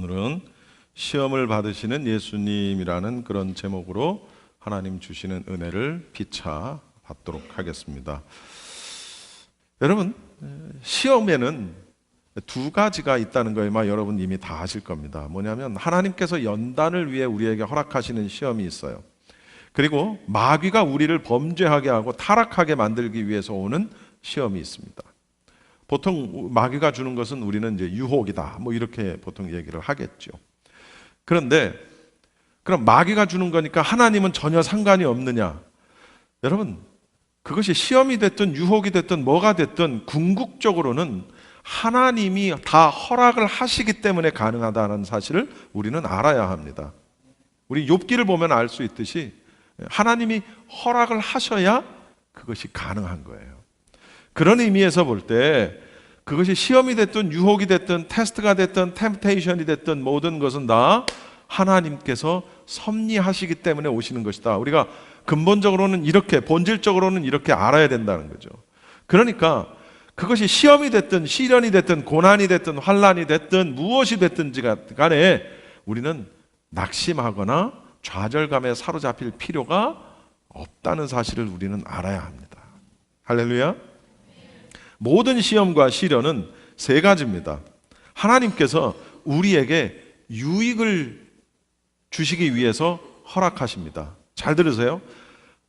오늘은 시험을 받으시는 예수님이라는 그런 제목으로 하나님 주시는 은혜를 피차 받도록 하겠습니다. 여러분, 시험에는 두 가지가 있다는 거에 여러분 이미 다 아실 겁니다. 뭐냐면 하나님께서 연단을 위해 우리에게 허락하시는 시험이 있어요. 그리고 마귀가 우리를 범죄하게 하고 타락하게 만들기 위해서 오는 시험이 있습니다. 보통 마귀가 주는 것은 우리는 이제 유혹이다, 이렇게 보통 얘기를 하겠죠. 그런데 그럼 마귀가 주는 거니까 하나님은 전혀 상관이 없느냐? 여러분, 그것이 시험이 됐든 유혹이 됐든 뭐가 됐든 궁극적으로는 하나님이 다 허락을 하시기 때문에 가능하다는 사실을 우리는 알아야 합니다. 우리 욥기를 보면 알 수 있듯이 하나님이 허락을 하셔야 그것이 가능한 거예요. 그런 의미에서 볼 때 그것이 시험이 됐든 유혹이 됐든 테스트가 됐든 템테이션이 됐든 모든 것은 다 하나님께서 섭리하시기 때문에 오시는 것이다. 우리가 근본적으로는 이렇게, 본질적으로는 이렇게 알아야 된다는 거죠. 그러니까 그것이 시험이 됐든 시련이 됐든 고난이 됐든 환난이 됐든 무엇이 됐든지 간에 우리는 낙심하거나 좌절감에 사로잡힐 필요가 없다는 사실을 우리는 알아야 합니다. 할렐루야. 모든 시험과 시련은 세 가지입니다. 하나님께서 우리에게 유익을 주시기 위해서 허락하십니다. 잘 들으세요.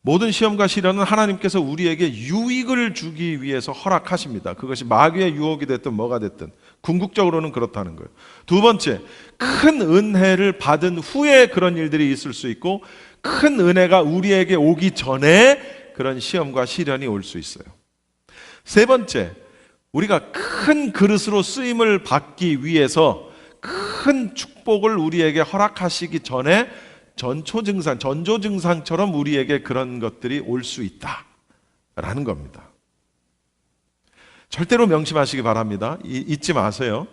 모든 시험과 시련은 하나님께서 우리에게 유익을 주기 위해서 허락하십니다. 그것이 마귀의 유혹이 됐든 뭐가 됐든 궁극적으로는 그렇다는 거예요. 두 번째, 큰 은혜를 받은 후에 그런 일들이 있을 수 있고 큰 은혜가 우리에게 오기 전에 그런 시험과 시련이 올 수 있어요. 세 번째, 우리가 큰 그릇으로 쓰임을 받기 위해서 큰 축복을 우리에게 허락하시기 전에 전조증상처럼 우리에게 그런 것들이 올 수 있다라는 겁니다. 절대로 명심하시기 바랍니다. 잊지 마세요.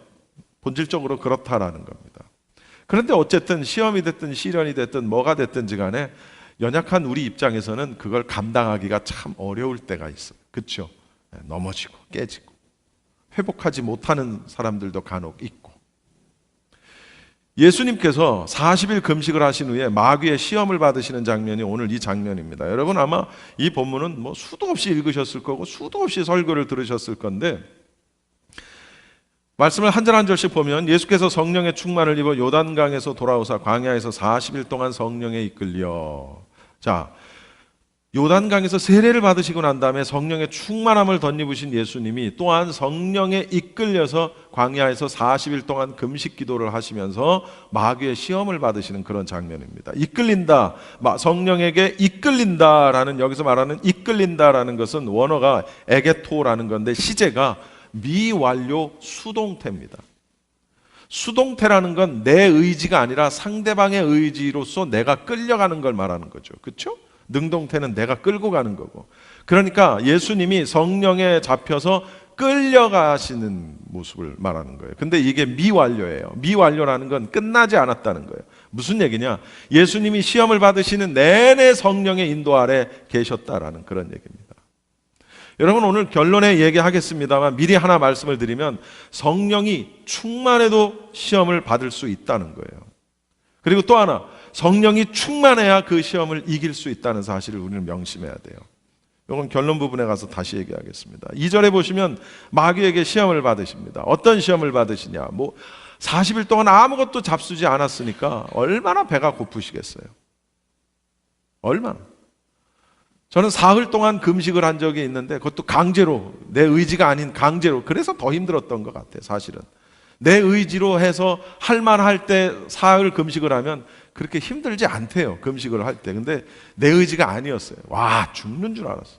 본질적으로 그렇다라는 겁니다. 그런데 어쨌든 시험이 됐든 시련이 됐든 뭐가 됐든지 간에 연약한 우리 입장에서는 그걸 감당하기가 참 어려울 때가 있어요. 그렇죠? 넘어지고 깨지고 회복하지 못하는 사람들도 간혹 있고, 예수님께서 40일 금식을 하신 후에 마귀의 시험을 받으시는 장면이 오늘 이 장면입니다. 여러분 아마 이 본문은 수도 없이 읽으셨을 거고 수도 없이 설교를 들으셨을 건데, 말씀을 한 절 한 절씩 보면 예수께서 성령의 충만을 입어 요단강에서 돌아오사 광야에서 40일 동안 성령에 이끌려, 요단강에서 세례를 받으시고 난 다음에 성령의 충만함을 덧입으신 예수님이 또한 성령에 이끌려서 광야에서 40일 동안 금식 기도를 하시면서 마귀의 시험을 받으시는 그런 장면입니다. 이끌린다, 성령에게 이끌린다라는, 여기서 말하는 이끌린다라는 것은 원어가 에게토라는 건데 시제가 미완료 수동태입니다. 수동태라는 건 내 의지가 아니라 상대방의 의지로서 내가 끌려가는 걸 말하는 거죠. 그렇죠? 능동태는 내가 끌고 가는 거고. 그러니까 예수님이 성령에 잡혀서 끌려가시는 모습을 말하는 거예요. 근데 이게 미완료예요. 미완료라는 건 끝나지 않았다는 거예요. 무슨 얘기냐? 예수님이 시험을 받으시는 내내 성령의 인도 아래 계셨다라는 그런 얘기입니다. 여러분, 오늘 결론에 얘기하겠습니다만 미리 하나 말씀을 드리면 성령이 충만해도 시험을 받을 수 있다는 거예요. 그리고 또 하나, 성령이 충만해야 그 시험을 이길 수 있다는 사실을 우리는 명심해야 돼요. 이건 결론 부분에 가서 다시 얘기하겠습니다. 2절에 보시면 마귀에게 시험을 받으십니다. 어떤 시험을 받으시냐? 40일 동안 아무것도 잡수지 않았으니까 얼마나 배가 고프시겠어요? 얼마나? 저는 사흘 동안 금식을 한 적이 있는데 그것도 강제로, 내 의지가 아닌 강제로. 그래서 더 힘들었던 것 같아요. 사실은 내 의지로 해서 할 만할 때 사흘 금식을 하면 그렇게 힘들지 않대요, 금식을 할 때. 근데 내 의지가 아니었어요. 와, 죽는 줄 알았어.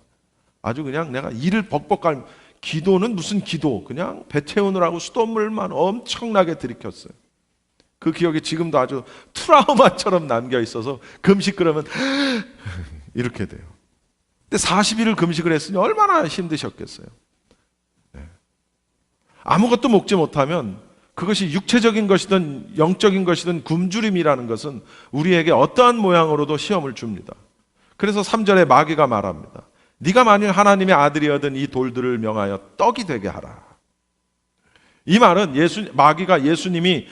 아주 그냥 내가 이를 벅벅 깔면, 기도는 무슨 기도, 그냥 배 채우느라고 수돗물만 엄청나게 들이켰어요. 그 기억이 지금도 아주 트라우마처럼 남겨 있어서 금식 그러면 이렇게 돼요. 근데 40일을 금식을 했으니 얼마나 힘드셨겠어요. 아무것도 먹지 못하면 그것이 육체적인 것이든 영적인 것이든 굶주림이라는 것은 우리에게 어떠한 모양으로도 시험을 줍니다. 그래서 3절에 마귀가 말합니다. 네가 만일 하나님의 아들이어든 이 돌들을 명하여 떡이 되게 하라. 이 말은 마귀가 예수님이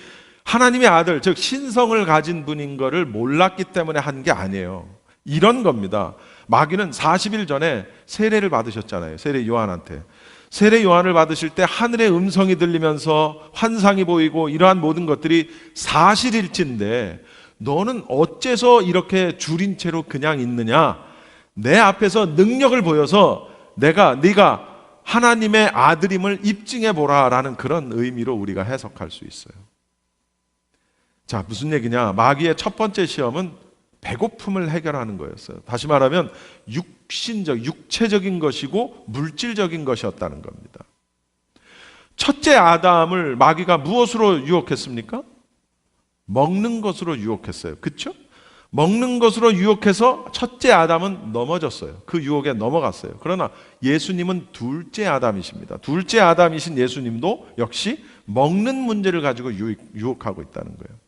하나님의 아들, 즉 신성을 가진 분인 것을 몰랐기 때문에 한 게 아니에요. 이런 겁니다. 마귀는 40일 전에 세례를 받으셨잖아요. 세례 요한한테. 세례 요한을 받으실 때 하늘의 음성이 들리면서 환상이 보이고 이러한 모든 것들이 사실일진데 너는 어째서 이렇게 줄인 채로 그냥 있느냐? 내 앞에서 능력을 보여서 네가 하나님의 아들임을 입증해 보라라는 그런 의미로 우리가 해석할 수 있어요. 자, 무슨 얘기냐? 마귀의 첫 번째 시험은 배고픔을 해결하는 거였어요. 다시 말하면 육체적인 것이고 물질적인 것이었다는 겁니다. 첫째 아담을 마귀가 무엇으로 유혹했습니까? 먹는 것으로 유혹했어요. 그렇죠? 먹는 것으로 유혹해서 첫째 아담은 넘어졌어요. 그 유혹에 넘어갔어요. 그러나 예수님은 둘째 아담이십니다. 둘째 아담이신 예수님도 역시 먹는 문제를 가지고 유혹하고 있다는 거예요.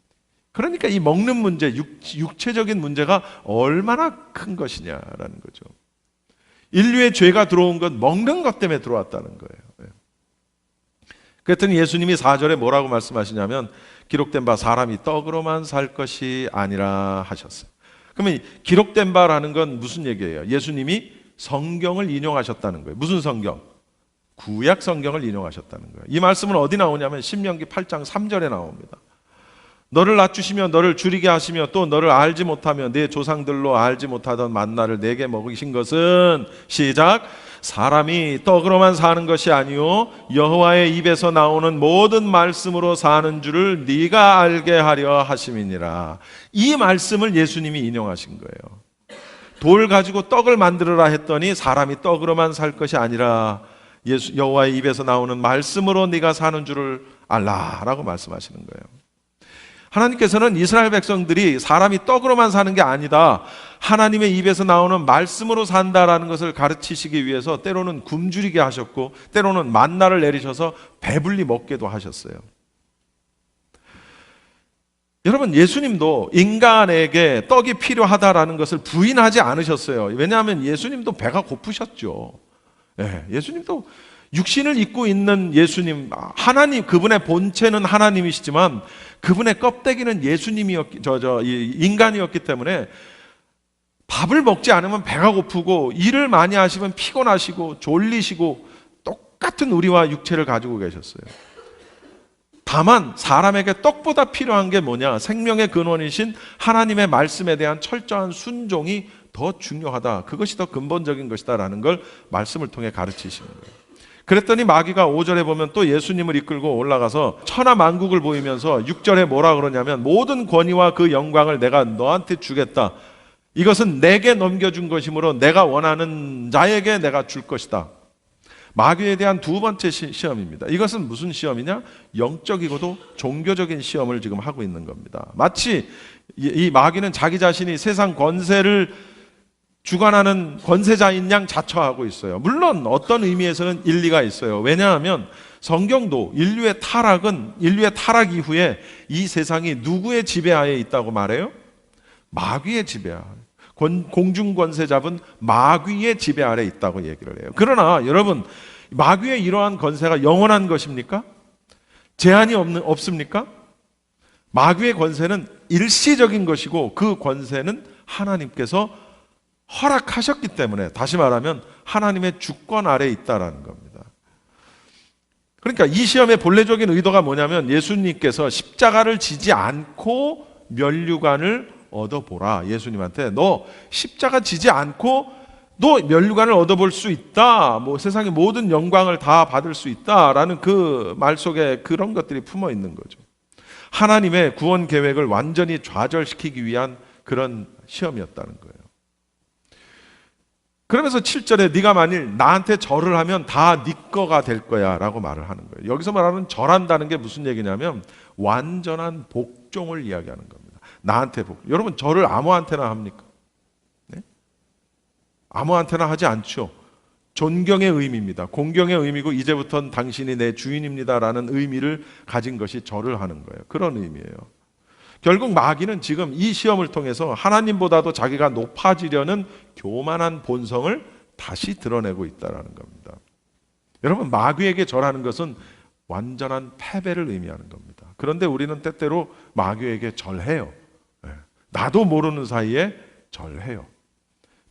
그러니까 이 먹는 문제, 육체적인 문제가 얼마나 큰 것이냐라는 거죠. 인류의 죄가 들어온 건 먹는 것 때문에 들어왔다는 거예요. 그랬더니 예수님이 4절에 뭐라고 말씀하시냐면 기록된 바 사람이 떡으로만 살 것이 아니라 하셨어요. 그러면 기록된 바라는 건 무슨 얘기예요? 예수님이 성경을 인용하셨다는 거예요. 무슨 성경? 구약 성경을 인용하셨다는 거예요. 이 말씀은 어디 나오냐면 신명기 8장 3절에 나옵니다. 너를 낮추시며 너를 줄이게 하시며 또 너를 알지 못하며 네 조상들로 알지 못하던 만나를 내게 먹이신 것은 시작 사람이 떡으로만 사는 것이 아니요 여호와의 입에서 나오는 모든 말씀으로 사는 줄을 네가 알게 하려 하심이니라. 이 말씀을 예수님이 인용하신 거예요. 돌 가지고 떡을 만들어라 했더니 사람이 떡으로만 살 것이 아니라 여호와의 입에서 나오는 말씀으로 네가 사는 줄을 알라라고 말씀하시는 거예요. 하나님께서는 이스라엘 백성들이 사람이 떡으로만 사는 게 아니다, 하나님의 입에서 나오는 말씀으로 산다라는 것을 가르치시기 위해서 때로는 굶주리게 하셨고 때로는 만나를 내리셔서 배불리 먹게도 하셨어요. 여러분, 예수님도 인간에게 떡이 필요하다라는 것을 부인하지 않으셨어요. 왜냐하면 예수님도 배가 고프셨죠. 예수님도 육신을 입고 있는 예수님, 하나님, 그분의 본체는 하나님이시지만 그분의 껍데기는 인간이었기 때문에 밥을 먹지 않으면 배가 고프고 일을 많이 하시면 피곤하시고 졸리시고 똑같은 우리와 육체를 가지고 계셨어요. 다만 사람에게 떡보다 필요한 게 뭐냐? 생명의 근원이신 하나님의 말씀에 대한 철저한 순종이 더 중요하다. 그것이 더 근본적인 것이다라는 걸 말씀을 통해 가르치시는 거예요. 그랬더니 마귀가 5절에 보면 또 예수님을 이끌고 올라가서 천하 만국을 보이면서 6절에 뭐라 그러냐면 모든 권위와 그 영광을 내가 너한테 주겠다. 이것은 내게 넘겨준 것이므로 내가 원하는 자에게 내가 줄 것이다. 마귀에 대한 두 번째 시험입니다. 이것은 무슨 시험이냐? 영적이고도 종교적인 시험을 지금 하고 있는 겁니다. 마치 이 마귀는 자기 자신이 세상 권세를 주관하는 권세자인 양 자처하고 있어요. 물론 어떤 의미에서는 일리가 있어요. 왜냐하면 성경도 인류의 타락 이후에 이 세상이 누구의 지배하에 있다고 말해요? 마귀의 지배하. 공중 권세 잡은 마귀의 지배 아래 있다고 얘기를 해요. 그러나 여러분, 마귀의 이러한 권세가 영원한 것입니까? 제한이 없습니까? 마귀의 권세는 일시적인 것이고 그 권세는 하나님께서 허락하셨기 때문에, 다시 말하면 하나님의 주권 아래에 있다라는 겁니다. 그러니까 이 시험의 본래적인 의도가 뭐냐면 예수님께서 십자가를 지지 않고 면류관을 얻어보라. 예수님한테 너 십자가 지지 않고 너 면류관을 얻어볼 수 있다, 뭐 세상의 모든 영광을 다 받을 수 있다라는 그 말 속에 그런 것들이 품어 있는 거죠. 하나님의 구원 계획을 완전히 좌절시키기 위한 그런 시험이었다는 거예요. 그러면서 7절에 네가 만일 나한테 절을 하면 다 네 거가 될 거야 라고 말을 하는 거예요. 여기서 말하는 절한다는 게 무슨 얘기냐면 완전한 복종을 이야기하는 겁니다. 나한테 여러분, 절을 아무한테나 합니까? 네? 아무한테나 하지 않죠. 존경의 의미입니다. 공경의 의미고 이제부터는 당신이 내 주인입니다라는 의미를 가진 것이 절을 하는 거예요. 그런 의미예요. 결국 마귀는 지금 이 시험을 통해서 하나님보다도 자기가 높아지려는 교만한 본성을 다시 드러내고 있다는 겁니다. 여러분, 마귀에게 절하는 것은 완전한 패배를 의미하는 겁니다. 그런데 우리는 때때로 마귀에게 절해요. 나도 모르는 사이에 절해요.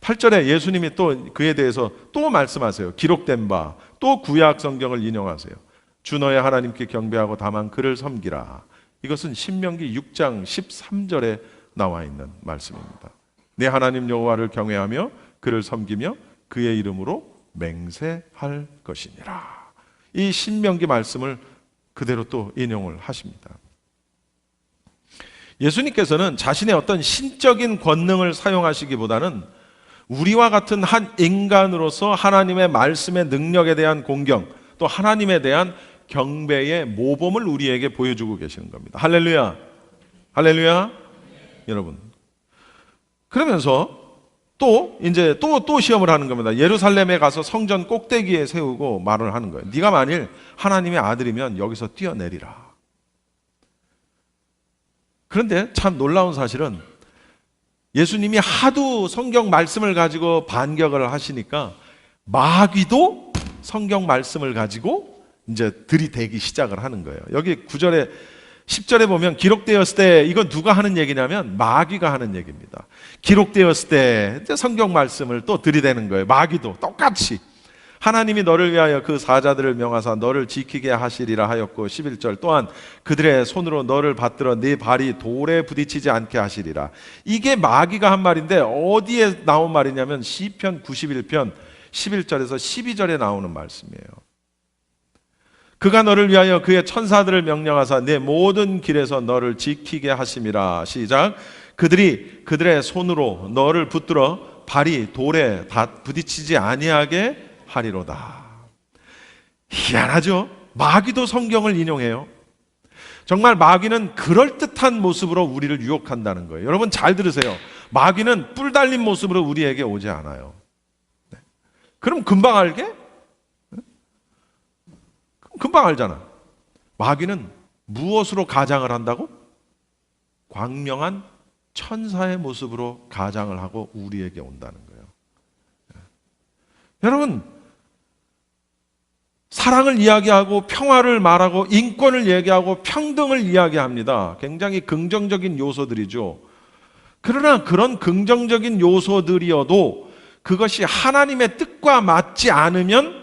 8절에 예수님이 또 그에 대해서 또 말씀하세요. 기록된 바, 또 구약 성경을 인용하세요. 주 너의 하나님께 경배하고 다만 그를 섬기라. 이것은 신명기 6장 13절에 나와 있는 말씀입니다. 내 하나님 여호와를 경외하며 그를 섬기며 그의 이름으로 맹세할 것이니라. 이 신명기 말씀을 그대로 또 인용을 하십니다. 예수님께서는 자신의 어떤 신적인 권능을 사용하시기보다는 우리와 같은 한 인간으로서 하나님의 말씀의 능력에 대한 공경, 또 하나님에 대한 경배의 모범을 우리에게 보여주고 계시는 겁니다. 할렐루야, 할렐루야. 여러분, 그러면서 또 시험을 하는 겁니다. 예루살렘에 가서 성전 꼭대기에 세우고 말을 하는 거예요. 네가 만일 하나님의 아들이면 여기서 뛰어내리라. 그런데 참 놀라운 사실은 예수님이 하도 성경 말씀을 가지고 반격을 하시니까 마귀도 성경 말씀을 가지고 이제 들이대기 시작을 하는 거예요. 여기 9절에 10절에 보면 기록되었을 때, 이건 누가 하는 얘기냐면 마귀가 하는 얘기입니다. 기록되었을 때 이제 성경 말씀을 또 들이대는 거예요. 마귀도 똑같이 하나님이 너를 위하여 그 사자들을 명하사 너를 지키게 하시리라 하였고, 11절 또한 그들의 손으로 너를 받들어 네 발이 돌에 부딪히지 않게 하시리라. 이게 마귀가 한 말인데 어디에 나온 말이냐면 시편 91편 11절에서 12절에 나오는 말씀이에요. 그가 너를 위하여 그의 천사들을 명령하사 내 모든 길에서 너를 지키게 하심이라. 시작. 그들이 그들의 손으로 너를 붙들어 발이 돌에 부딪히지 아니하게 하리로다. 희한하죠? 마귀도 성경을 인용해요. 정말 마귀는 그럴듯한 모습으로 우리를 유혹한다는 거예요. 여러분 잘 들으세요. 마귀는 뿔 달린 모습으로 우리에게 오지 않아요. 그럼 금방 알게? 금방 알잖아. 마귀는 무엇으로 가장을 한다고? 광명한 천사의 모습으로 가장을 하고 우리에게 온다는 거예요. 여러분, 사랑을 이야기하고 평화를 말하고 인권을 얘기하고 평등을 이야기합니다. 굉장히 긍정적인 요소들이죠. 그러나 그런 긍정적인 요소들이어도 그것이 하나님의 뜻과 맞지 않으면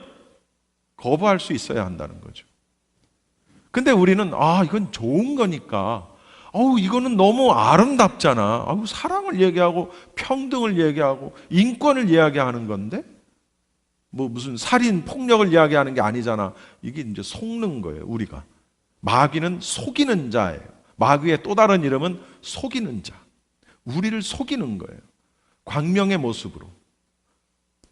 거부할 수 있어야 한다는 거죠. 근데 우리는 이건 좋은 거니까 이거는 너무 아름답잖아. 사랑을 얘기하고 평등을 얘기하고 인권을 이야기하는 건데 무슨 살인, 폭력을 이야기하는 게 아니잖아. 이게 이제 속는 거예요, 우리가. 마귀는 속이는 자예요. 마귀의 또 다른 이름은 속이는 자. 우리를 속이는 거예요. 광명의 모습으로.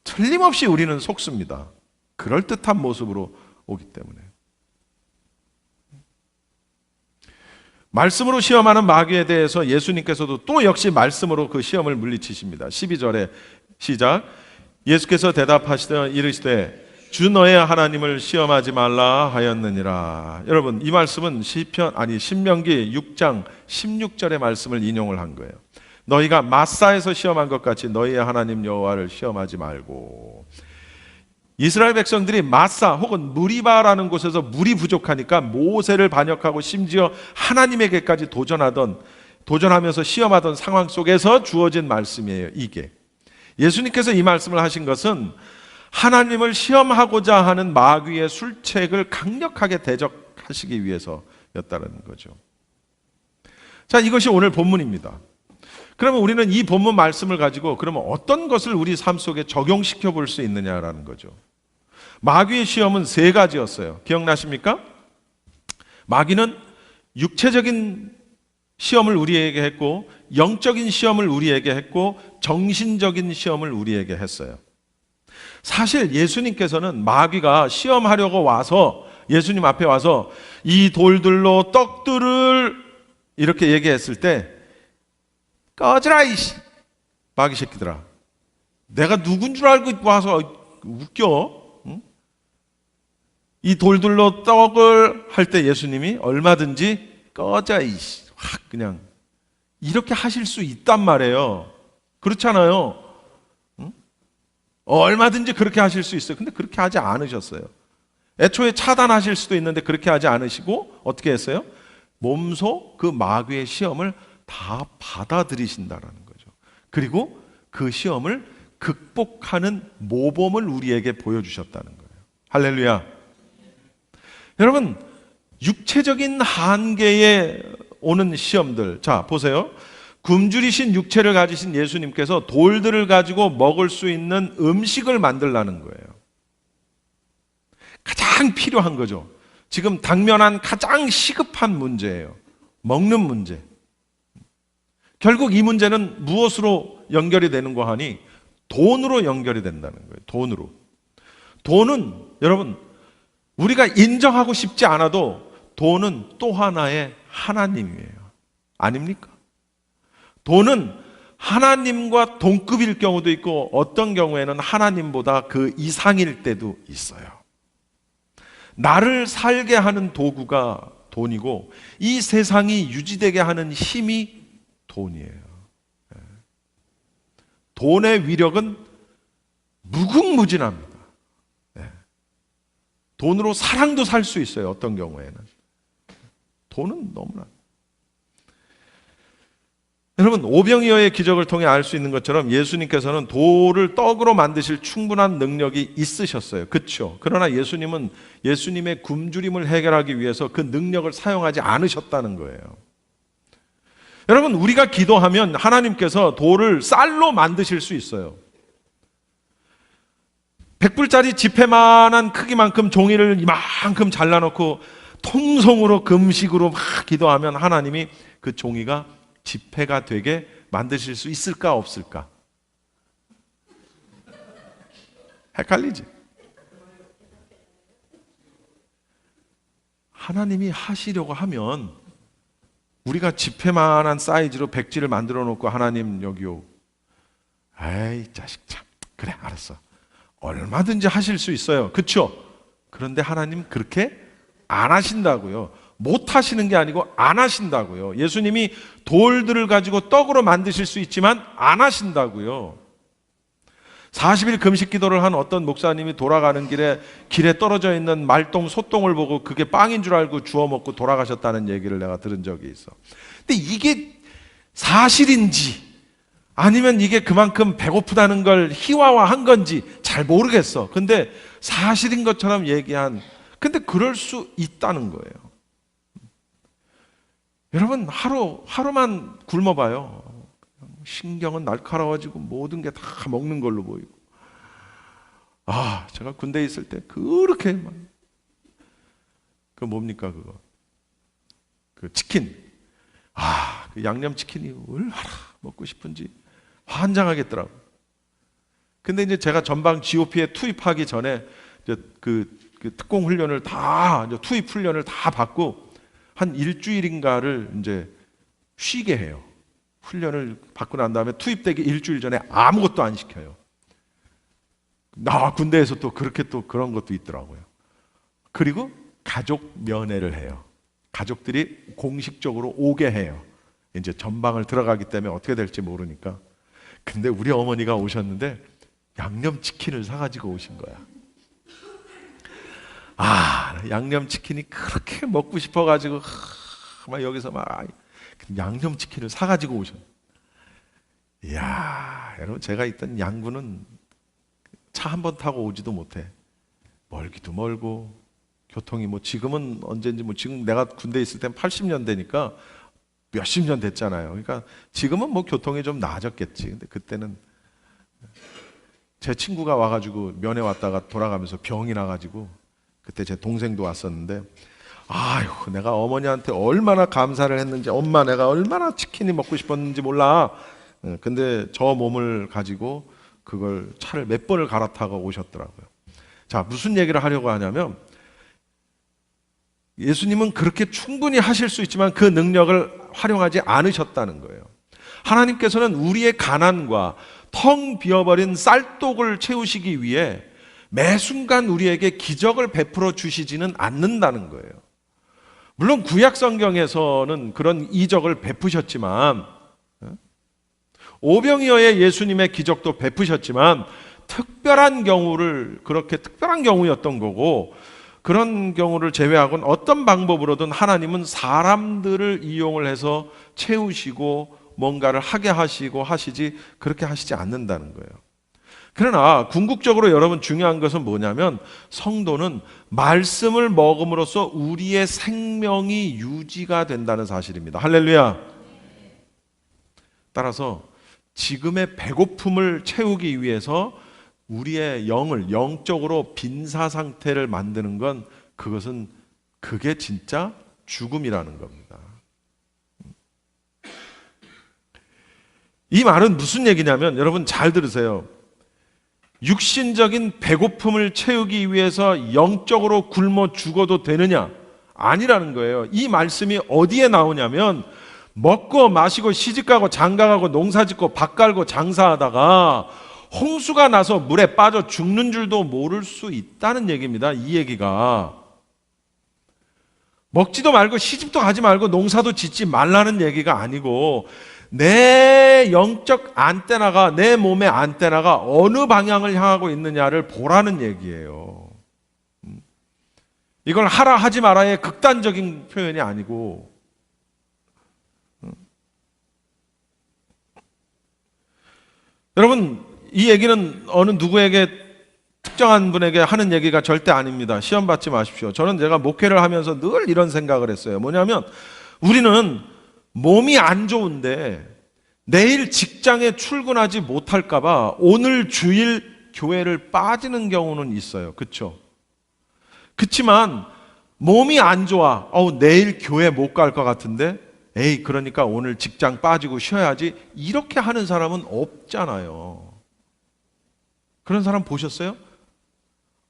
틀림없이 우리는 속습니다. 그럴듯한 모습으로 오기 때문에. 말씀으로 시험하는 마귀에 대해서 예수님께서도 또 역시 말씀으로 그 시험을 물리치십니다. 12절에 시작. 예수께서 대답하시되 이르시되 주 너의 하나님을 시험하지 말라 하였느니라. 여러분, 이 말씀은 신명기 6장 16절의 말씀을 인용을 한 거예요. 너희가 마사에서 시험한 것 같이 너희의 하나님 여호와를 시험하지 말고. 이스라엘 백성들이 마사 혹은 무리바라는 곳에서 물이 부족하니까 모세를 반역하고 심지어 하나님에게까지 도전하면서 시험하던 상황 속에서 주어진 말씀이에요. 이게 예수님께서 이 말씀을 하신 것은 하나님을 시험하고자 하는 마귀의 술책을 강력하게 대적하시기 위해서였다는 거죠. 자, 이것이 오늘 본문입니다. 그러면 우리는 이 본문 말씀을 가지고 그러면 어떤 것을 우리 삶 속에 적용시켜 볼 수 있느냐라는 거죠. 마귀의 시험은 세 가지였어요. 기억나십니까? 마귀는 육체적인 시험을 우리에게 했고, 영적인 시험을 우리에게 했고, 정신적인 시험을 우리에게 했어요. 사실 예수님께서는 마귀가 시험하려고 와서, 예수님 앞에 와서 이 돌들로 떡들을 이렇게 얘기했을 때 꺼져라 이씨 마귀 새끼들아, 내가 누군 줄 알고 와서 웃겨? 응? 이 돌들로 떡을 할 때 예수님이 얼마든지 꺼져 이씨 확 그냥 이렇게 하실 수 있단 말이에요. 그렇잖아요. 응? 얼마든지 그렇게 하실 수 있어요. 근데 그렇게 하지 않으셨어요. 애초에 차단하실 수도 있는데 그렇게 하지 않으시고 어떻게 했어요? 몸소 그 마귀의 시험을 다 받아들이신다라는 거죠. 그리고 그 시험을 극복하는 모범을 우리에게 보여주셨다는 거예요. 할렐루야. 여러분, 육체적인 한계에 오는 시험들, 자 보세요. 굶주리신 육체를 가지신 예수님께서 돌들을 가지고 먹을 수 있는 음식을 만들라는 거예요. 가장 필요한 거죠. 지금 당면한 가장 시급한 문제예요. 먹는 문제. 결국 이 문제는 무엇으로 연결이 되는 거 하니? 돈으로 연결이 된다는 거예요. 돈으로. 돈은 여러분, 우리가 인정하고 싶지 않아도 돈은 또 하나의 하나님이에요. 아닙니까? 돈은 하나님과 동급일 경우도 있고 어떤 경우에는 하나님보다 그 이상일 때도 있어요. 나를 살게 하는 도구가 돈이고 이 세상이 유지되게 하는 힘이 돈이에요. 돈의 위력은 무궁무진합니다. 돈으로 사랑도 살 수 있어요. 어떤 경우에는. 돈은 너무나. 여러분, 오병이어의 기적을 통해 알 수 있는 것처럼 예수님께서는 돌을 떡으로 만드실 충분한 능력이 있으셨어요. 그렇죠? 그러나 예수님은 예수님의 굶주림을 해결하기 위해서 그 능력을 사용하지 않으셨다는 거예요. 여러분, 우리가 기도하면 하나님께서 돌을 쌀로 만드실 수 있어요. 100불짜리 지폐만한 크기만큼 종이를 이만큼 잘라놓고 통성으로 금식으로 막 기도하면 하나님이 그 종이가 지폐가 되게 만드실 수 있을까 없을까? 헷갈리지? 하나님이 하시려고 하면 우리가 지폐만한 사이즈로 백지를 만들어 놓고 하나님 여기요. 에이 자식 참. 그래 알았어. 얼마든지 하실 수 있어요. 그렇죠? 그런데 하나님 그렇게 안 하신다고요. 못 하시는 게 아니고 안 하신다고요. 예수님이 돌들을 가지고 떡으로 만드실 수 있지만 안 하신다고요. 40일 금식 기도를 한 어떤 목사님이 돌아가는 길에 떨어져 있는 말똥, 소똥을 보고 그게 빵인 줄 알고 주워 먹고 돌아가셨다는 얘기를 내가 들은 적이 있어. 근데 이게 사실인지 아니면 이게 그만큼 배고프다는 걸 희화화한 건지 잘 모르겠어. 근데 사실인 것처럼 근데 그럴 수 있다는 거예요. 여러분, 하루만 굶어봐요. 신경은 날카로워지고 모든 게 다 먹는 걸로 보이고. 제가 군대에 있을 때 그렇게 뭡니까 그거? 그 치킨. 그 양념치킨이 얼마나 먹고 싶은지 환장하겠더라고. 근데 이제 제가 전방 GOP에 투입하기 전에 그 특공 훈련을 투입 훈련을 다 받고 한 일주일인가를 이제 쉬게 해요. 훈련을 받고 난 다음에 투입되기 일주일 전에 아무것도 안 시켜요. 군대에서 또 그렇게 또 그런 것도 있더라고요. 그리고 가족 면회를 해요. 가족들이 공식적으로 오게 해요. 이제 전방을 들어가기 때문에 어떻게 될지 모르니까. 근데 우리 어머니가 오셨는데 양념치킨을 사가지고 오신 거야. 양념치킨이 그렇게 먹고 싶어가지고 막 여기서 양념치킨을 사가지고 오셨어요. 이야, 여러분, 제가 있던 양구는 차 한 번 타고 오지도 못해. 멀기도 멀고 교통이 지금은 언제인지 지금 내가 군대에 있을 땐 80년대니까 몇십 년 됐잖아요. 그러니까 지금은 교통이 좀 나아졌겠지. 근데 그때는 제 친구가 와가지고 면회 왔다가 돌아가면서 병이 나가지고 그때 제 동생도 왔었는데 내가 어머니한테 얼마나 감사를 했는지, 엄마 내가 얼마나 치킨이 먹고 싶었는지 몰라. 근데 저 몸을 가지고 그걸 차를 몇 번을 갈아타고 오셨더라고요. 자, 무슨 얘기를 하려고 하냐면 예수님은 그렇게 충분히 하실 수 있지만 그 능력을 활용하지 않으셨다는 거예요. 하나님께서는 우리의 가난과 텅 비어버린 쌀독을 채우시기 위해 매 순간 우리에게 기적을 베풀어 주시지는 않는다는 거예요. 물론 구약 성경에서는 그런 이적을 베푸셨지만, 오병이어의 예수님의 기적도 베푸셨지만 그렇게 특별한 경우였던 거고, 그런 경우를 제외하고는 어떤 방법으로든 하나님은 사람들을 이용을 해서 채우시고 뭔가를 하게 하시고 하시지 그렇게 하시지 않는다는 거예요. 그러나 궁극적으로 여러분 중요한 것은 뭐냐면 성도는 말씀을 먹음으로써 우리의 생명이 유지가 된다는 사실입니다. 할렐루야. 따라서 지금의 배고픔을 채우기 위해서 우리의 영을 영적으로 빈사 상태를 만드는 건 그게 진짜 죽음이라는 겁니다. 이 말은 무슨 얘기냐면 여러분 잘 들으세요. 육신적인 배고픔을 채우기 위해서 영적으로 굶어 죽어도 되느냐? 아니라는 거예요. 이 말씀이 어디에 나오냐면 먹고 마시고 시집가고 장가가고 농사짓고 밭 갈고 장사하다가 홍수가 나서 물에 빠져 죽는 줄도 모를 수 있다는 얘기입니다. 이 얘기가 먹지도 말고 시집도 가지 말고 농사도 짓지 말라는 얘기가 아니고 내 영적 안테나가 내 몸의 안테나가 어느 방향을 향하고 있느냐를 보라는 얘기예요. 이걸 하라 하지 말아의 극단적인 표현이 아니고 여러분 이 얘기는 어느 누구에게 특정한 분에게 하는 얘기가 절대 아닙니다. 시험 받지 마십시오. 저는 제가 목회를 하면서 늘 이런 생각을 했어요. 뭐냐면 우리는 몸이 안 좋은데 내일 직장에 출근하지 못할까 봐 오늘 주일 교회를 빠지는 경우는 있어요. 그렇죠? 그렇지만 몸이 안 좋아. 내일 교회 못 갈 것 같은데 그러니까 오늘 직장 빠지고 쉬어야지. 이렇게 하는 사람은 없잖아요. 그런 사람 보셨어요?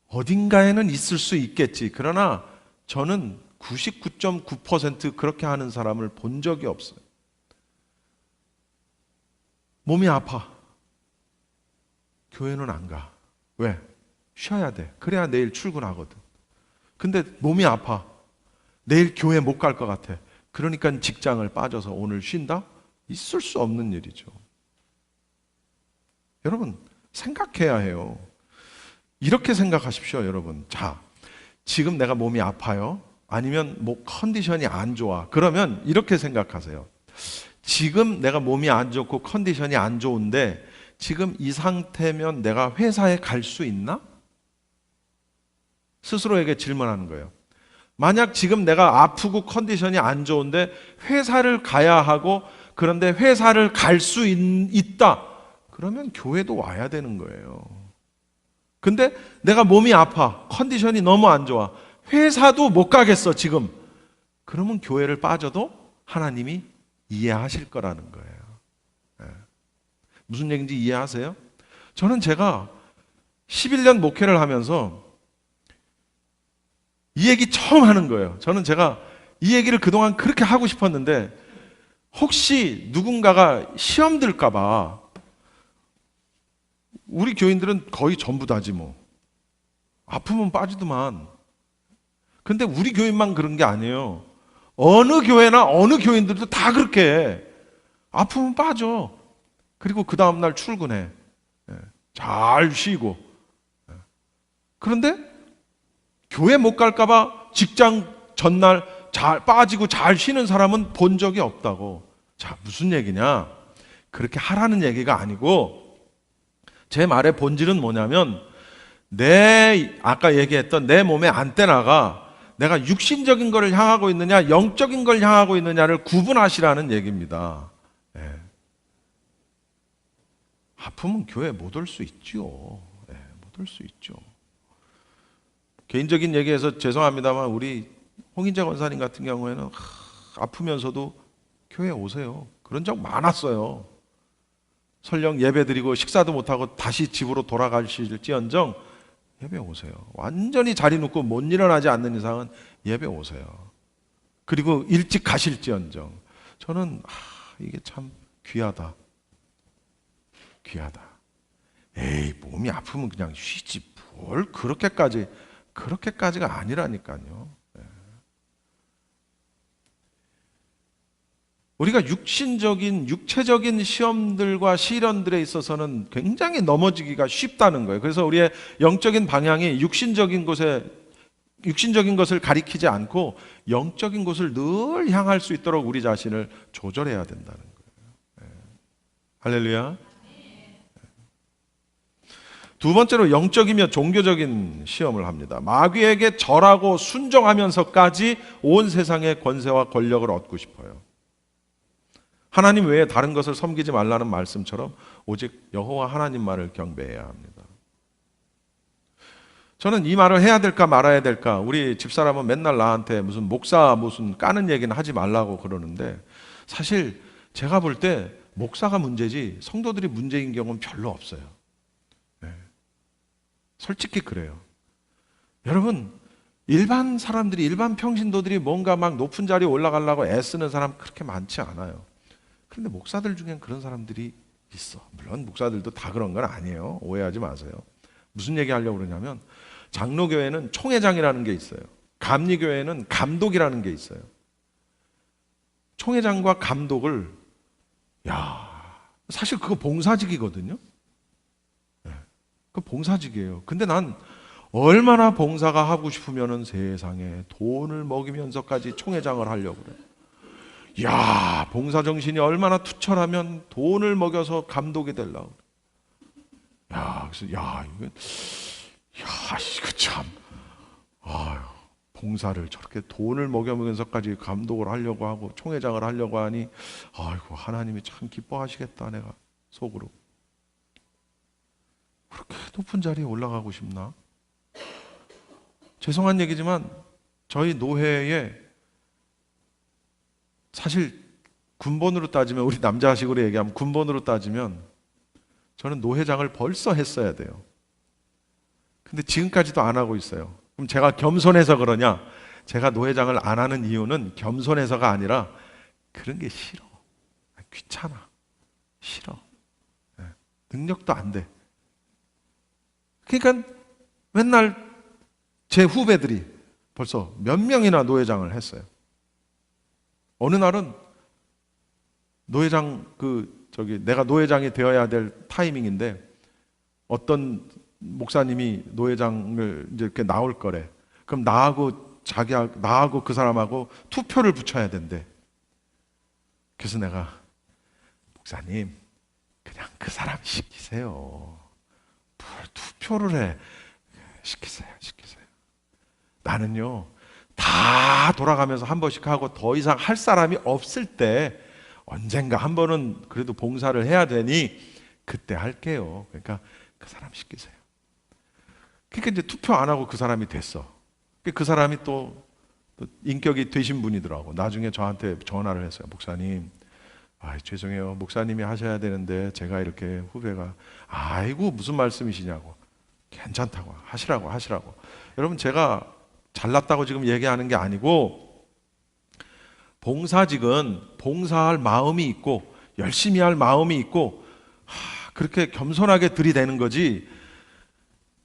어딘가에는 있을 수 있겠지. 그러나 저는 99.9% 그렇게 하는 사람을 본 적이 없어요. 몸이 아파. 교회는 안 가. 왜? 쉬어야 돼. 그래야 내일 출근하거든. 근데 몸이 아파. 내일 교회 못 갈 것 같아. 그러니까 직장을 빠져서 오늘 쉰다? 있을 수 없는 일이죠. 여러분, 생각해야 해요. 이렇게 생각하십시오, 여러분. 자, 지금 내가 몸이 아파요? 아니면 컨디션이 안 좋아. 그러면 이렇게 생각하세요. 지금 내가 몸이 안 좋고 컨디션이 안 좋은데 지금 이 상태면 내가 회사에 갈 수 있나? 스스로에게 질문하는 거예요. 만약 지금 내가 아프고 컨디션이 안 좋은데 회사를 가야 하고 그런데 회사를 갈 수 있다. 그러면 교회도 와야 되는 거예요. 근데 내가 몸이 아파. 컨디션이 너무 안 좋아. 회사도 못 가겠어, 지금. 그러면 교회를 빠져도 하나님이 이해하실 거라는 거예요. 네. 무슨 얘기인지 이해하세요? 저는 제가 11년 목회를 하면서 이 얘기 처음 하는 거예요. 저는 제가 이 얘기를 그동안 그렇게 하고 싶었는데 혹시 누군가가 시험 들까 봐 우리 교인들은 거의 전부 다지 뭐. 아프면 빠지더만. 근데 우리 교인만 그런 게 아니에요. 어느 교회나 어느 교인들도 다 그렇게 해. 아프면 빠져. 그리고 그 다음날 출근해. 잘 쉬고. 그런데 교회 못 갈까 봐 직장 전날 잘 빠지고 잘 쉬는 사람은 본 적이 없다고. 자, 무슨 얘기냐? 그렇게 하라는 얘기가 아니고 제 말의 본질은 뭐냐면 아까 얘기했던 내 몸의 안테나가 내가 육신적인 것을 향하고 있느냐 영적인 걸 향하고 있느냐를 구분하시라는 얘기입니다. 네. 아프면 교회 못 올 수 있죠. 네, 못 올 수 있죠. 개인적인 얘기해서 죄송합니다만 우리 홍인재 권사님 같은 경우에는 아프면서도 교회 오세요. 그런 적 많았어요. 설령 예배 드리고 식사도 못하고 다시 집으로 돌아가실지언정 예배 오세요. 완전히 자리 놓고 못 일어나지 않는 이상은 예배 오세요. 그리고 일찍 가실지언정. 저는 이게 참 귀하다. 귀하다. 몸이 아프면 그냥 쉬지 뭘 그렇게까지가 아니라니까요. 우리가 육체적인 시험들과 시련들에 있어서는 굉장히 넘어지기가 쉽다는 거예요. 그래서 우리의 영적인 방향이 육신적인 곳에 육신적인 것을 가리키지 않고 영적인 곳을 늘 향할 수 있도록 우리 자신을 조절해야 된다는 거예요. 할렐루야. 두 번째로 영적이며 종교적인 시험을 합니다. 마귀에게 절하고 순종하면서까지 온 세상의 권세와 권력을 얻고 싶어요. 하나님 외에 다른 것을 섬기지 말라는 말씀처럼 오직 여호와 하나님만을 경배해야 합니다. 저는 이 말을 해야 될까 말아야 될까, 우리 집사람은 맨날 나한테 무슨 목사 무슨 까는 얘기는 하지 말라고 그러는데, 사실 제가 볼 때 목사가 문제지 성도들이 문제인 경우는 별로 없어요. 솔직히 그래요. 여러분, 일반 사람들이, 일반 평신도들이 뭔가 막 높은 자리에 올라가려고 애쓰는 사람 그렇게 많지 않아요. 그런데 목사들 중엔 그런 사람들이 있어. 물론 목사들도 다 그런 건 아니에요. 오해하지 마세요. 무슨 얘기 하려고 그러냐면, 장로교회는 총회장이라는 게 있어요. 감리교회는 감독이라는 게 있어요. 총회장과 감독을, 사실 그거 봉사직이거든요. 그 봉사직이에요. 근데 난 얼마나 봉사가 하고 싶으면은 세상에 돈을 먹이면서까지 총회장을 하려고 그래. 봉사 정신이 얼마나 투철하면 돈을 먹여서 감독이 되려고 그래. 이거 참, 봉사를 저렇게 돈을 먹여면서까지 감독을 하려고 하고 총회장을 하려고 하니, 하나님이 참 기뻐하시겠다, 내가 속으로. 그렇게 높은 자리에 올라가고 싶나? 죄송한 얘기지만 저희 노회에 사실 군번으로 따지면, 우리 남자식으로 얘기하면 군번으로 따지면 저는 노회장을 벌써 했어야 돼요. 근데 지금까지도 안 하고 있어요. 그럼 제가 겸손해서 그러냐? 제가 노회장을 안 하는 이유는 겸손해서가 아니라 그런 게 싫어. 귀찮아. 싫어. 능력도 안 돼. 그러니까 맨날 제 후배들이 벌써 몇 명이나 노회장을 했어요. 어느 날은 노회장 내가 노회장이 되어야 될 타이밍인데, 어떤 목사님이 노회장을 이제 이렇게 나올 거래. 그럼 나하고 그 사람하고 투표를 붙여야 된대. 그래서 내가, 목사님, 그냥 그 사람 시키세요. 뭘 투표를 해. 시키세요. 나는요, 다 돌아가면서 한 번씩 하고 더 이상 할 사람이 없을 때 언젠가 한 번은 그래도 봉사를 해야 되니 그때 할게요. 그러니까 그 사람 시키세요. 그러니까 이제 투표 안 하고 그 사람이 됐어. 그 사람이 또 인격이 되신 분이더라고. 나중에 저한테 전화를 했어요. 목사님, 죄송해요. 목사님이 하셔야 되는데 제가 이렇게 후배가, 아이고 무슨 말씀이시냐고. 괜찮다고 하시라고. 여러분, 제가 잘났다고 지금 얘기하는 게 아니고, 봉사직은 봉사할 마음이 있고 열심히 할 마음이 있고 그렇게 겸손하게 들이대는 거지,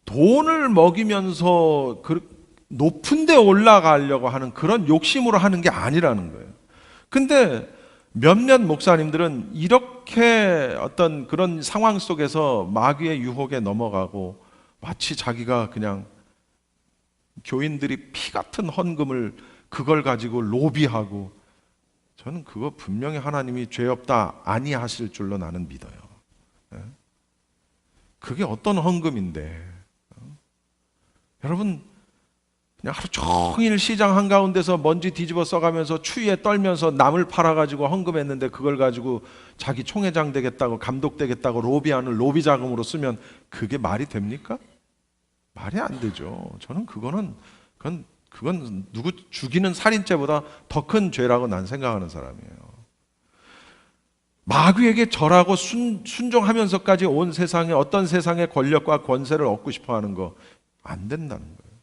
돈을 먹이면서 높은 데 올라가려고 하는 그런 욕심으로 하는 게 아니라는 거예요. 근데 몇몇 목사님들은 이렇게 어떤 그런 상황 속에서 마귀의 유혹에 넘어가고, 마치 자기가 그냥 교인들이 피 같은 헌금을 그걸 가지고 로비하고, 저는 그거 분명히 하나님이 죄 없다 아니하실 줄로 나는 믿어요. 그게 어떤 헌금인데, 여러분, 그냥 하루 종일 시장 한가운데서 먼지 뒤집어 써가면서 추위에 떨면서 남을 팔아가지고 헌금했는데, 그걸 가지고 자기 총회장 되겠다고, 감독 되겠다고 로비하는 로비 자금으로 쓰면 그게 말이 됩니까? 말이 안 되죠. 저는 그건 누구 죽이는 살인죄보다 더 큰 죄라고 난 생각하는 사람이에요. 마귀에게 절하고 순종하면서까지 온 세상에 어떤 세상의 권력과 권세를 얻고 싶어하는 거 안 된다는 거예요.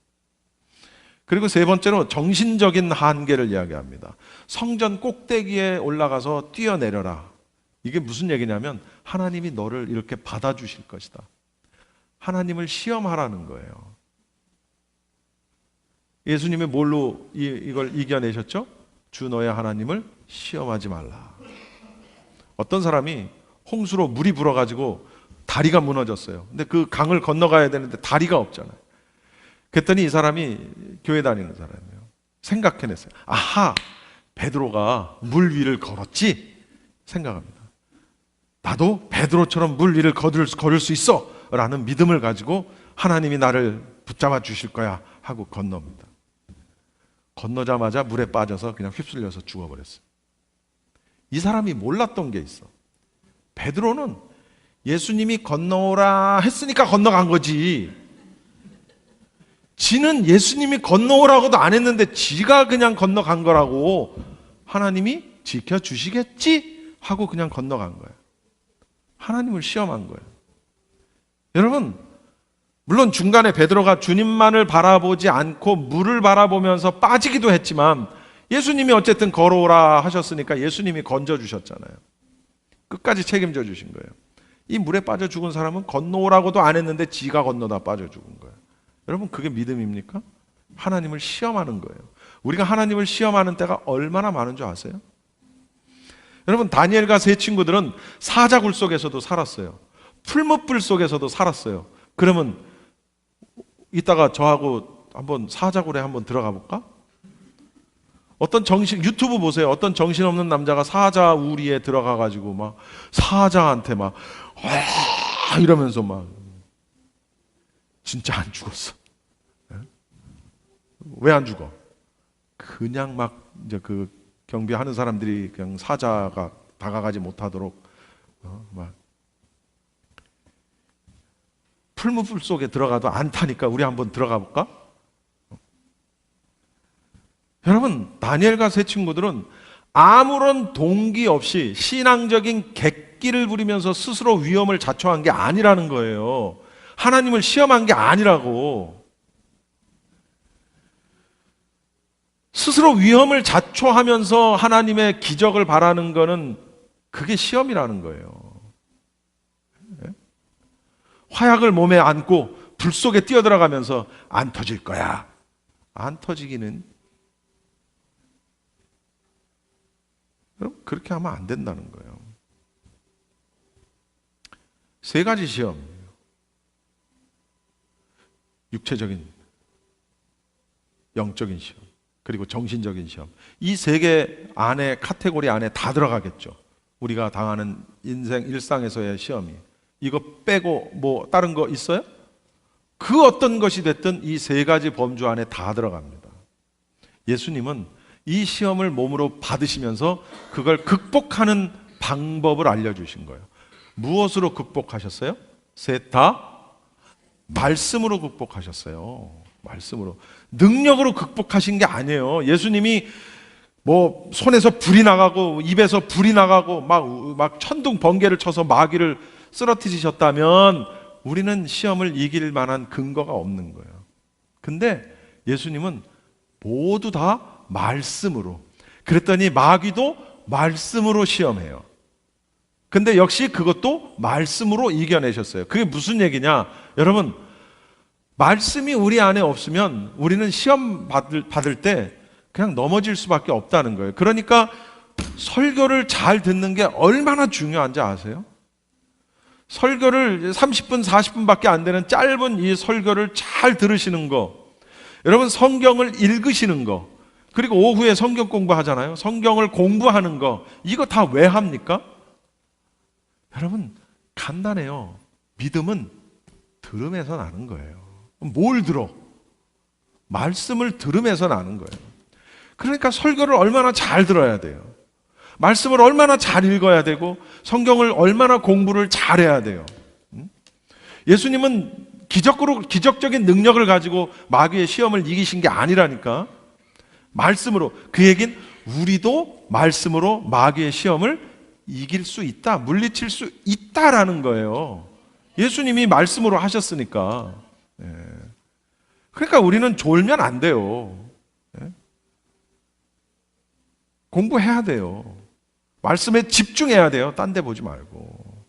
그리고 세 번째로 정신적인 한계를 이야기합니다. 성전 꼭대기에 올라가서 뛰어내려라. 이게 무슨 얘기냐면, 하나님이 너를 이렇게 받아주실 것이다. 하나님을 시험하라는 거예요. 예수님이 뭘로 이걸 이겨내셨죠? 주 너의 하나님을 시험하지 말라. 어떤 사람이 홍수로 물이 불어가지고 다리가 무너졌어요. 근데 그 강을 건너가야 되는데 다리가 없잖아요. 그랬더니 이 사람이 교회 다니는 사람이에요. 생각해냈어요. 아하, 베드로가 물 위를 걸었지? 생각합니다. 나도 베드로처럼 물 위를 걸을 수 있어 라는 믿음을 가지고 하나님이 나를 붙잡아 주실 거야 하고 건넙니다. 건너자마자 물에 빠져서 그냥 휩쓸려서 죽어버렸어요. 이 사람이 몰랐던 게 있어. 베드로는 예수님이 건너오라 했으니까 건너간 거지. 지는 예수님이 건너오라고도 안 했는데 지가 그냥 건너간 거라고, 하나님이 지켜주시겠지 하고 그냥 건너간 거예요. 하나님을 시험한 거예요. 여러분, 물론 중간에 베드로가 주님만을 바라보지 않고 물을 바라보면서 빠지기도 했지만 예수님이 어쨌든 걸어오라 하셨으니까 예수님이 건져주셨잖아요. 끝까지 책임져 주신 거예요. 이 물에 빠져 죽은 사람은 건너오라고도 안 했는데 지가 건너다 빠져 죽은 거예요. 여러분, 그게 믿음입니까? 하나님을 시험하는 거예요. 우리가 하나님을 시험하는 때가 얼마나 많은 줄 아세요? 여러분, 다니엘과 세 친구들은 사자굴 속에서도 살았어요. 풀무불 속에서도 살았어요. 그러면 이따가 저하고 한번 사자굴에 한번 들어가 볼까? 어떤 유튜브 보세요. 어떤 정신없는 남자가 사자 우리에 들어가 가지고 막 사자한테 막 이러면서 막 진짜 안 죽었어. 왜 안 죽어? 그냥 막 이제 그 경비하는 사람들이 그냥 사자가 다가가지 못하도록 막 풀무불 속에 들어가도 안 타니까 우리 한번 들어가 볼까? 여러분, 다니엘과 세 친구들은 아무런 동기 없이 신앙적인 객기를 부리면서 스스로 위험을 자초한 게 아니라는 거예요. 하나님을 시험한 게 아니라고. 스스로 위험을 자초하면서 하나님의 기적을 바라는 거는 그게 시험이라는 거예요. 화약을 몸에 안고 불 속에 뛰어들어가면서 안 터질 거야. 안 터지기는, 여러분, 그렇게 하면 안 된다는 거예요. 세 가지 시험. 육체적인, 영적인 시험, 그리고 정신적인 시험. 이 세 개 안에, 카테고리 안에 다 들어가겠죠. 우리가 당하는 인생 일상에서의 시험이. 이거 빼고 뭐 다른 거 있어요? 그 어떤 것이 됐든 이 세 가지 범주 안에 다 들어갑니다. 예수님은 이 시험을 몸으로 받으시면서 그걸 극복하는 방법을 알려주신 거예요. 무엇으로 극복하셨어요? 셋 다 말씀으로 극복하셨어요. 말씀으로. 능력으로 극복하신 게 아니에요. 예수님이 뭐 손에서 불이 나가고 입에서 불이 나가고 막 천둥 번개를 쳐서 마귀를 쓰러뜨리셨다면 우리는 시험을 이길 만한 근거가 없는 거예요. 근데 예수님은 모두 다 말씀으로. 그랬더니 마귀도 말씀으로 시험해요. 근데 역시 그것도 말씀으로 이겨내셨어요. 그게 무슨 얘기냐? 여러분, 말씀이 우리 안에 없으면 우리는 시험 받을 때 그냥 넘어질 수밖에 없다는 거예요. 그러니까 설교를 잘 듣는 게 얼마나 중요한지 아세요? 설교를 30분, 40분밖에 안 되는 짧은 이 설교를 잘 들으시는 거, 여러분 성경을 읽으시는 거, 그리고 오후에 성경 공부하잖아요. 성경을 공부하는 거, 이거 다 왜 합니까? 여러분, 간단해요. 믿음은 들음에서 나는 거예요. 뭘 들어? 말씀을 들음에서 나는 거예요. 그러니까 설교를 얼마나 잘 들어야 돼요. 말씀을 얼마나 잘 읽어야 되고 성경을 얼마나 공부를 잘해야 돼요. 예수님은 기적적인 능력을 가지고 마귀의 시험을 이기신 게 아니라니까. 말씀으로. 그 얘기는 우리도 말씀으로 마귀의 시험을 이길 수 있다, 물리칠 수 있다라는 거예요. 예수님이 말씀으로 하셨으니까. 그러니까 우리는 졸면 안 돼요. 공부해야 돼요. 말씀에 집중해야 돼요. 딴 데 보지 말고.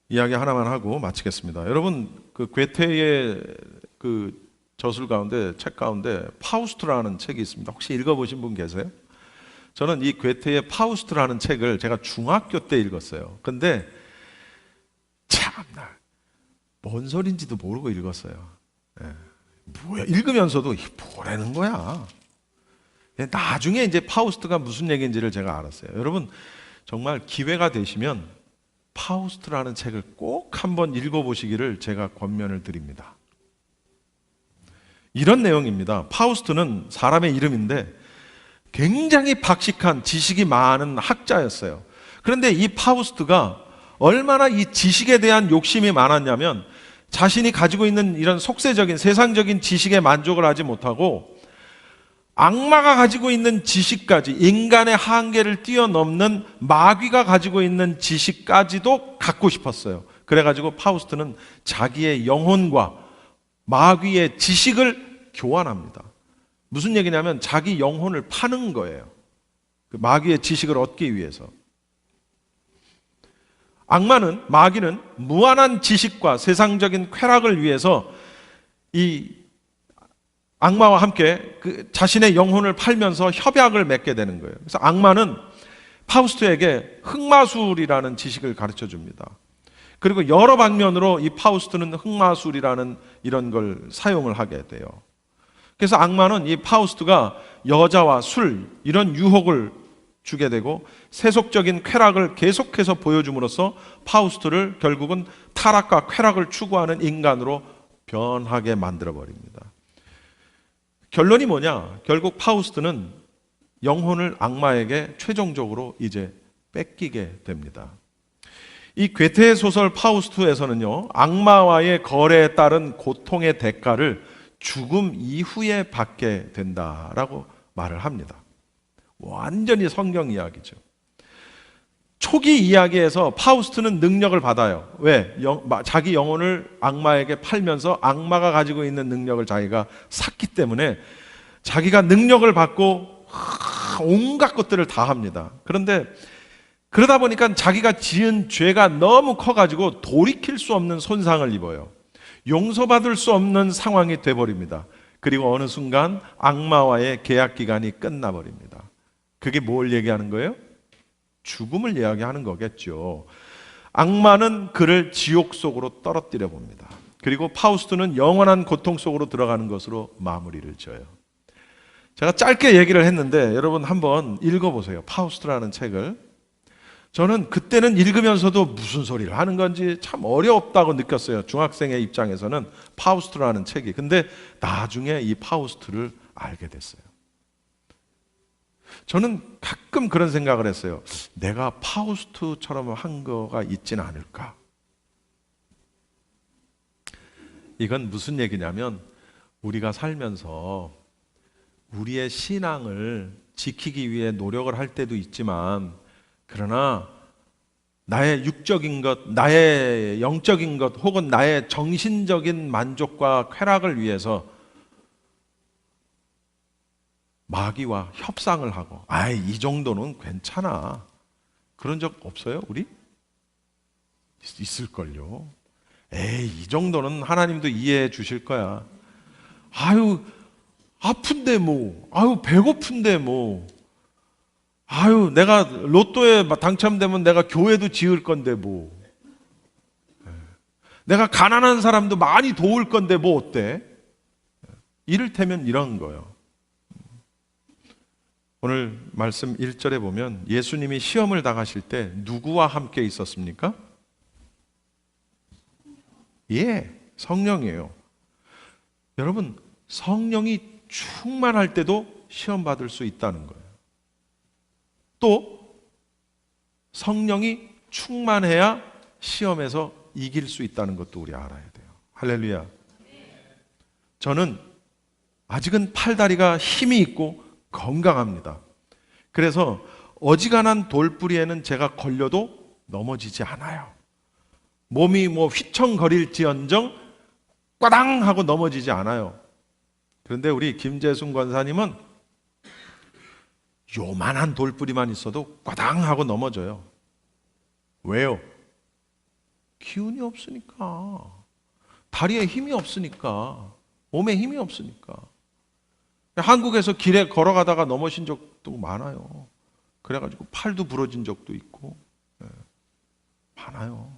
이야기 하나만 하고 마치겠습니다. 여러분, 그 괴테의 그 저술 가운데, 책 가운데 파우스트라는 책이 있습니다. 혹시 읽어보신 분 계세요? 저는 이 괴테의 파우스트라는 책을 제가 중학교 때 읽었어요. 근데 참나, 뭔 소린지도 모르고 읽었어요. 예. 뭐야, 읽으면서도 이게 뭐라는 거야. 나중에 이제 파우스트가 무슨 얘기인지를 제가 알았어요. 여러분, 정말 기회가 되시면 파우스트라는 책을 꼭 한번 읽어보시기를 제가 권면을 드립니다. 이런 내용입니다. 파우스트는 사람의 이름인데 굉장히 박식한, 지식이 많은 학자였어요. 그런데 이 파우스트가 얼마나 이 지식에 대한 욕심이 많았냐면, 자신이 가지고 있는 이런 속세적인 세상적인 지식에 만족을 하지 못하고 악마가 가지고 있는 지식까지, 인간의 한계를 뛰어넘는 마귀가 가지고 있는 지식까지도 갖고 싶었어요. 그래가지고 파우스트는 자기의 영혼과 마귀의 지식을 교환합니다. 무슨 얘기냐면 자기 영혼을 파는 거예요. 그 마귀의 지식을 얻기 위해서. 마귀는 무한한 지식과 세상적인 쾌락을 위해서 이 악마와 함께 그 자신의 영혼을 팔면서 협약을 맺게 되는 거예요. 그래서 악마는 파우스트에게 흑마술이라는 지식을 가르쳐 줍니다. 그리고 여러 방면으로 이 파우스트는 흑마술이라는 이런 걸 사용을 하게 돼요. 그래서 악마는 이 파우스트가 여자와 술, 이런 유혹을 주게 되고 세속적인 쾌락을 계속해서 보여줌으로써 파우스트를 결국은 타락과 쾌락을 추구하는 인간으로 변하게 만들어 버립니다. 결론이 뭐냐? 결국 파우스트는 영혼을 악마에게 최종적으로 이제 뺏기게 됩니다. 이 괴테 소설 파우스트에서는요, 악마와의 거래에 따른 고통의 대가를 죽음 이후에 받게 된다라고 말을 합니다. 완전히 성경 이야기죠. 초기 이야기에서 파우스트는 능력을 받아요. 왜? 자기 영혼을 악마에게 팔면서 악마가 가지고 있는 능력을 자기가 샀기 때문에 자기가 능력을 받고 온갖 것들을 다 합니다. 그런데 그러다 보니까 자기가 지은 죄가 너무 커가지고 돌이킬 수 없는 손상을 입어요. 용서받을 수 없는 상황이 돼버립니다. 그리고 어느 순간 악마와의 계약 기간이 끝나버립니다. 그게 뭘 얘기하는 거예요? 죽음을 이야기하는 거겠죠. 악마는 그를 지옥 속으로 떨어뜨려 봅니다. 그리고 파우스트는 영원한 고통 속으로 들어가는 것으로 마무리를 지어요. 제가 짧게 얘기를 했는데 여러분 한번 읽어보세요. 파우스트라는 책을. 저는 그때는 읽으면서도 무슨 소리를 하는 건지 참 어렵다고 느꼈어요. 중학생의 입장에서는 파우스트라는 책이. 근데 나중에 이 파우스트를 알게 됐어요. 저는 가끔 그런 생각을 했어요. 내가 파우스트처럼 한 거가 있지는 않을까? 이건 무슨 얘기냐면 우리가 살면서 우리의 신앙을 지키기 위해 노력을 할 때도 있지만, 그러나 나의 육적인 것, 나의 영적인 것, 혹은 나의 정신적인 만족과 쾌락을 위해서 마귀와 협상을 하고, 이 정도는 괜찮아. 그런 적 없어요, 우리? 있을걸요. 이 정도는 하나님도 이해해 주실 거야. 아픈데 뭐, 배고픈데 뭐, 내가 로또에 당첨되면 내가 교회도 지을 건데 뭐, 내가 가난한 사람도 많이 도울 건데 뭐 어때? 이를테면 이런 거예요. 오늘 말씀 1절에 보면 예수님이 시험을 당하실 때 누구와 함께 있었습니까? 성령이에요. 여러분, 성령이 충만할 때도 시험 받을 수 있다는 거예요. 또 성령이 충만해야 시험에서 이길 수 있다는 것도 우리 알아야 돼요. 할렐루야. 저는 아직은 팔다리가 힘이 있고 건강합니다. 그래서 어지간한 돌부리에는 제가 걸려도 넘어지지 않아요. 몸이 휘청거릴지언정 꽈당 하고 넘어지지 않아요. 그런데 우리 김재순 권사님은 요만한 돌부리만 있어도 꽈당 하고 넘어져요. 왜요? 기운이 없으니까. 다리에 힘이 없으니까. 몸에 힘이 없으니까. 한국에서 길에 걸어가다가 넘어진 적도 많아요. 그래가지고 팔도 부러진 적도 있고 많아요.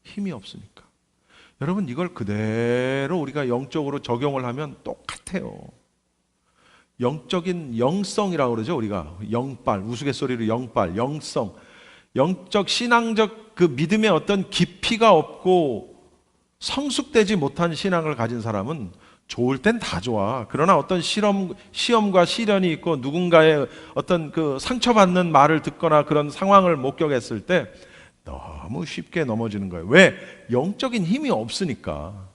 힘이 없으니까. 여러분, 이걸 그대로 우리가 영적으로 적용을 하면 똑같아요. 영적인 영성이라고 그러죠. 우리가 영빨, 우스갯소리로 영빨, 영성, 영적 신앙적 그 믿음의 어떤 깊이가 없고 성숙되지 못한 신앙을 가진 사람은 좋을 땐 다 좋아. 그러나 어떤 시험과 시련이 있고 누군가의 어떤 그 상처받는 말을 듣거나 그런 상황을 목격했을 때 너무 쉽게 넘어지는 거예요. 왜? 영적인 힘이 없으니까.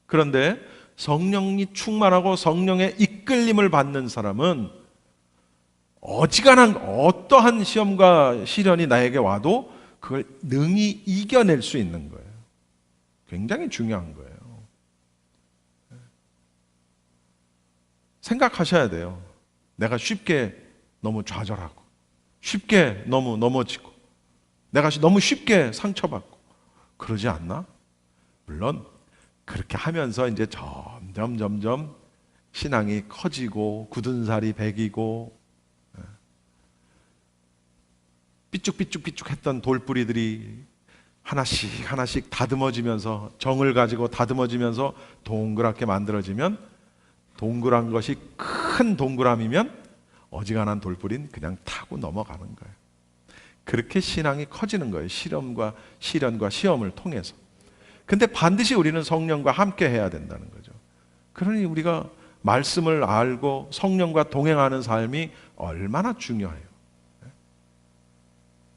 그런데 성령이 충만하고 성령의 이끌림을 받는 사람은 어지간한 어떠한 시험과 시련이 나에게 와도 그걸 능히 이겨낼 수 있는 거예요. 굉장히 중요한 거예요. 생각하셔야 돼요. 내가 쉽게 너무 좌절하고 쉽게 너무 넘어지고 내가 너무 쉽게 상처받고 그러지 않나? 물론 그렇게 하면서 이제 점점 신앙이 커지고 굳은 살이 배기고 삐쭉삐쭉 했던 돌뿌리들이 하나씩 다듬어지면서 정을 가지고 다듬어지면서 동그랗게 만들어지면 동그란 것이 큰 동그라미면 어지간한 돌뿌리는 그냥 타고 넘어가는 거예요. 그렇게 신앙이 커지는 거예요. 시련과 시험을 통해서. 근데 반드시 우리는 성령과 함께 해야 된다는 거죠. 그러니 우리가 말씀을 알고 성령과 동행하는 삶이 얼마나 중요해요.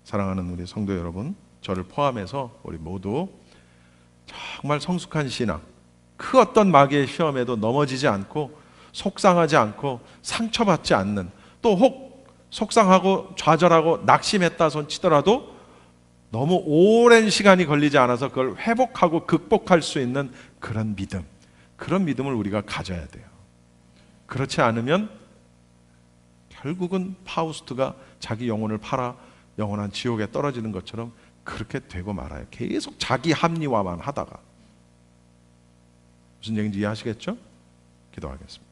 사랑하는 우리 성도 여러분, 저를 포함해서 우리 모두 정말 성숙한 신앙, 그 어떤 마귀의 시험에도 넘어지지 않고 속상하지 않고 상처받지 않는, 또 혹 속상하고 좌절하고 낙심했다 손 치더라도 너무 오랜 시간이 걸리지 않아서 그걸 회복하고 극복할 수 있는 그런 믿음, 그런 믿음을 우리가 가져야 돼요. 그렇지 않으면 결국은 파우스트가 자기 영혼을 팔아 영원한 지옥에 떨어지는 것처럼 그렇게 되고 말아요. 계속 자기 합리화만 하다가. 무슨 얘기인지 이해하시겠죠? 기도하겠습니다.